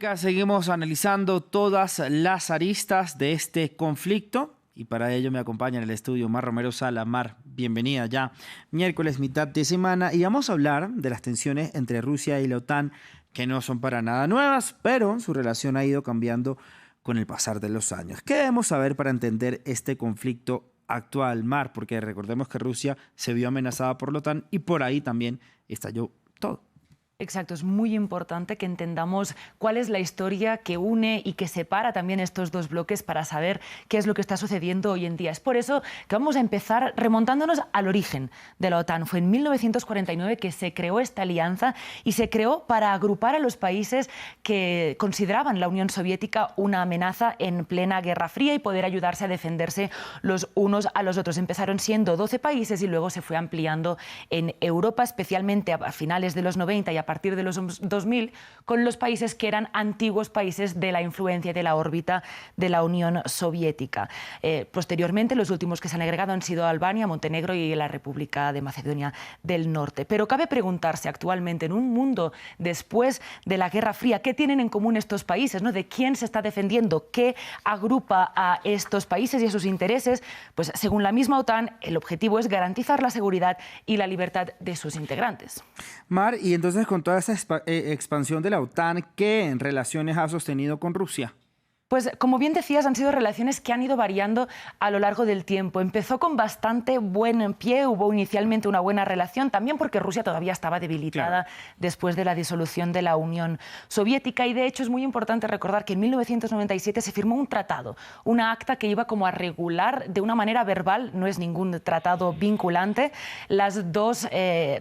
América seguimos analizando todas las aristas de este conflicto y para ello me acompaña en el estudio Mar Romero Sala. Mar, bienvenida ya. Miércoles, mitad de semana, y vamos a hablar de las tensiones entre Rusia y la OTAN, que no son para nada nuevas, pero su relación ha ido cambiando con el pasar de los años. ¿Qué debemos saber para entender este conflicto actual, Mar? Porque recordemos que Rusia se vio amenazada por la OTAN y por ahí también estalló todo. Exacto, es muy importante que entendamos cuál es la historia que une y que separa también estos dos bloques para saber qué es lo que está sucediendo hoy en día. Es por eso que vamos a empezar remontándonos al origen de la OTAN. Fue en 1949 que se creó esta alianza y se creó para agrupar a los países que consideraban la Unión Soviética una amenaza en plena Guerra Fría y poder ayudarse a defenderse los unos a los otros. Empezaron siendo 12 países y luego se fue ampliando en Europa, especialmente a finales de los 90 y a partir de los 2000, con los países que eran antiguos países de la influencia y de la órbita de la Unión Soviética. Posteriormente, los últimos que se han agregado han sido Albania, Montenegro y la República de Macedonia del Norte. Pero cabe preguntarse actualmente, en un mundo después de la Guerra Fría, ¿qué tienen en común estos países, ¿no? ¿De quién se está defendiendo? ¿Qué agrupa a estos países y a sus intereses? Pues según la misma OTAN, el objetivo es garantizar la seguridad y la libertad de sus integrantes. Mar, y entonces con toda esa expansión de la OTAN, ¿qué relaciones ha sostenido con Rusia? Pues como bien decías, han sido relaciones que han ido variando a lo largo del tiempo. Empezó con bastante buen pie, hubo inicialmente una buena relación, también porque Rusia todavía estaba debilitada después de la disolución de la Unión Soviética y de hecho es muy importante recordar que en 1997 se firmó un tratado, una acta que iba como a regular de una manera verbal, no es ningún tratado vinculante, las dos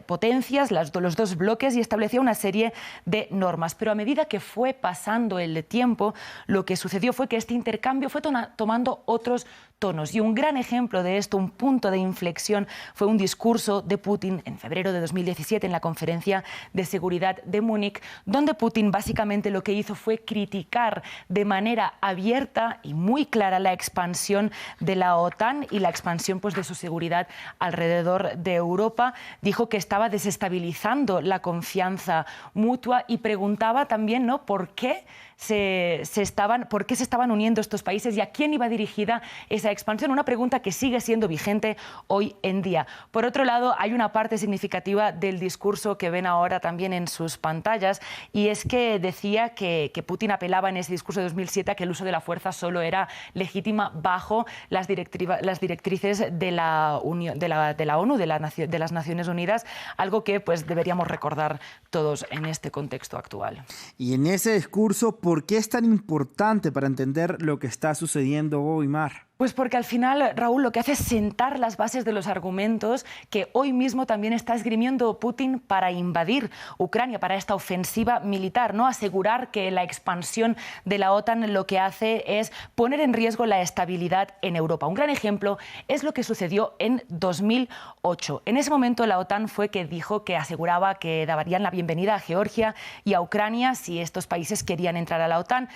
potencias, los dos bloques y establecía una serie de normas. Pero a medida que fue pasando el tiempo, lo que sucedió fue que este intercambio fue tomando otros tonos. Y un gran ejemplo de esto, un punto de inflexión, fue un discurso de Putin en febrero de 2017 en la Conferencia de Seguridad de Múnich, donde Putin básicamente lo que hizo fue criticar de manera abierta y muy clara la expansión de la OTAN y la expansión pues, de su seguridad alrededor de Europa. Dijo que estaba desestabilizando la confianza mutua y preguntaba también, ¿no?, por qué se estaban uniendo estos países y a quién iba dirigida esa expansión, una pregunta que sigue siendo vigente hoy en día. Por otro lado, hay una parte significativa del discurso que ven ahora también en sus pantallas y es que decía que Putin apelaba en ese discurso de 2007 a que el uso de la fuerza solo era legítima bajo las directrices de la ONU, de las Naciones Unidas, algo que pues deberíamos recordar todos en este contexto actual. Y en ese discurso, ¿por qué es tan importante para entender lo que está sucediendo hoy, Mar? Pues porque al final, Raúl, lo que hace es sentar las bases de los argumentos que hoy mismo también está esgrimiendo Putin para invadir Ucrania, para esta ofensiva militar, ¿no? Asegurar que la expansión de la OTAN lo que hace es poner en riesgo la estabilidad en Europa. Un gran ejemplo es lo que sucedió en 2008. En ese momento la OTAN fue que dijo que aseguraba que darían la bienvenida a Georgia y a Ucrania si estos países querían entrar a la OTAN.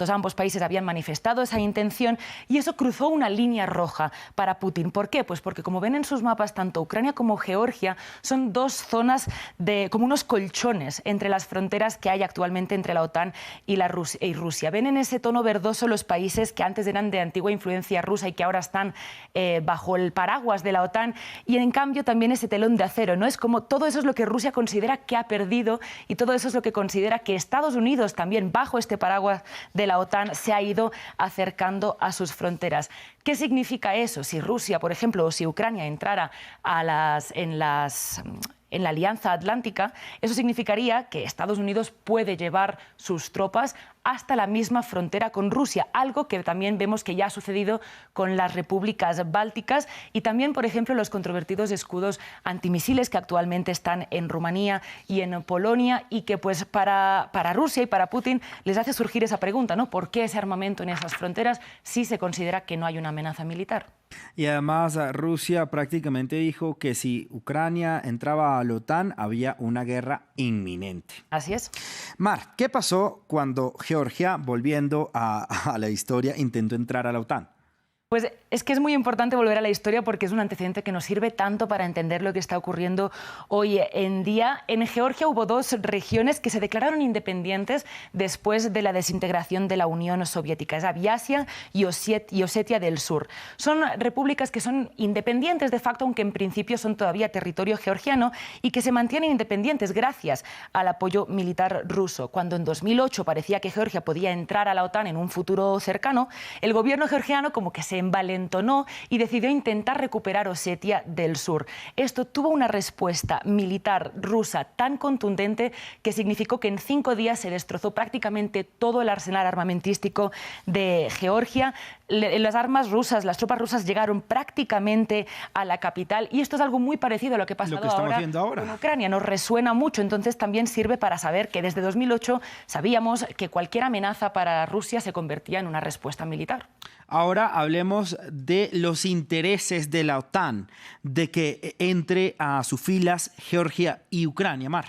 Ambos países habían manifestado esa intención y eso cruzó una línea roja para Putin. ¿Por qué? Pues porque, como ven en sus mapas, tanto Ucrania como Georgia son dos zonas como unos colchones entre las fronteras que hay actualmente entre la OTAN y Rusia. Ven en ese tono verdoso los países que antes eran de antigua influencia rusa y que ahora están bajo el paraguas de la OTAN y, en cambio, también ese telón de acero, ¿no? Es como todo eso es lo que Rusia considera que ha perdido y todo eso es lo que considera que Estados Unidos también, bajo este paraguas de la OTAN, se ha ido acercando a sus fronteras. ¿Qué significa eso? Si Rusia, por ejemplo, o si Ucrania entrara en la Alianza Atlántica, eso significaría que Estados Unidos puede llevar sus tropas hasta la misma frontera con Rusia, algo que también vemos que ya ha sucedido con las repúblicas bálticas y también, por ejemplo, los controvertidos escudos antimisiles que actualmente están en Rumanía y en Polonia y que pues para Rusia y para Putin les hace surgir esa pregunta, ¿no? ¿Por qué ese armamento en esas fronteras si se considera que no hay una amenaza militar? Y además Rusia prácticamente dijo que si Ucrania entraba a la OTAN había una guerra inminente. Así es. Mar, ¿qué pasó cuando Georgia, volviendo a la historia, intentó entrar a la OTAN? Pues es que es muy importante volver a la historia porque es un antecedente que nos sirve tanto para entender lo que está ocurriendo hoy en día. En Georgia hubo dos regiones que se declararon independientes después de la desintegración de la Unión Soviética. Es Abjasia y Osetia del Sur. Son repúblicas que son independientes de facto, aunque en principio son todavía territorio georgiano, y que se mantienen independientes gracias al apoyo militar ruso. Cuando en 2008 parecía que Georgia podía entrar a la OTAN en un futuro cercano, el gobierno georgiano como que se envalentonó y decidió intentar recuperar Osetia del Sur. Esto tuvo una respuesta militar rusa tan contundente que significó que en 5 días se destrozó prácticamente todo el arsenal armamentístico de Georgia. Las armas rusas, las tropas rusas llegaron prácticamente a la capital, y esto es algo muy parecido a lo que ha pasado ahora con Ucrania. Nos resuena mucho, entonces también sirve para saber que desde 2008 sabíamos que cualquier amenaza para Rusia se convertía en una respuesta militar. Ahora hablemos de los intereses de la OTAN, de que entre a sus filas Georgia y Ucrania. Mar.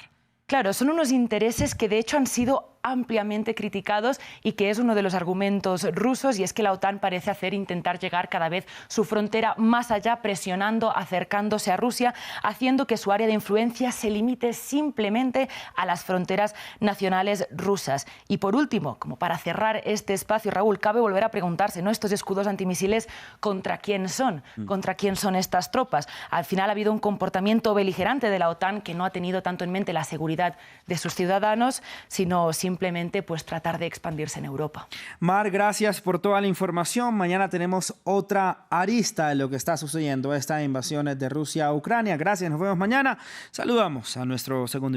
Claro, son unos intereses que de hecho han sido ampliamente criticados y que es uno de los argumentos rusos, y es que la OTAN parece intentar llegar cada vez su frontera más allá, presionando, acercándose a Rusia, haciendo que su área de influencia se limite simplemente a las fronteras nacionales rusas. Y por último, como para cerrar este espacio, Raúl, cabe volver a preguntarse, ¿no?, estos escudos antimisiles, ¿contra quién son? ¿Contra quién son estas tropas? Al final ha habido un comportamiento beligerante de la OTAN que no ha tenido tanto en mente la seguridad de sus ciudadanos, sino simplemente pues tratar de expandirse en Europa. Mar, gracias por toda la información. Mañana tenemos otra arista de lo que está sucediendo, esta invasión de Rusia a Ucrania. Gracias, nos vemos mañana. Saludamos a nuestro segundo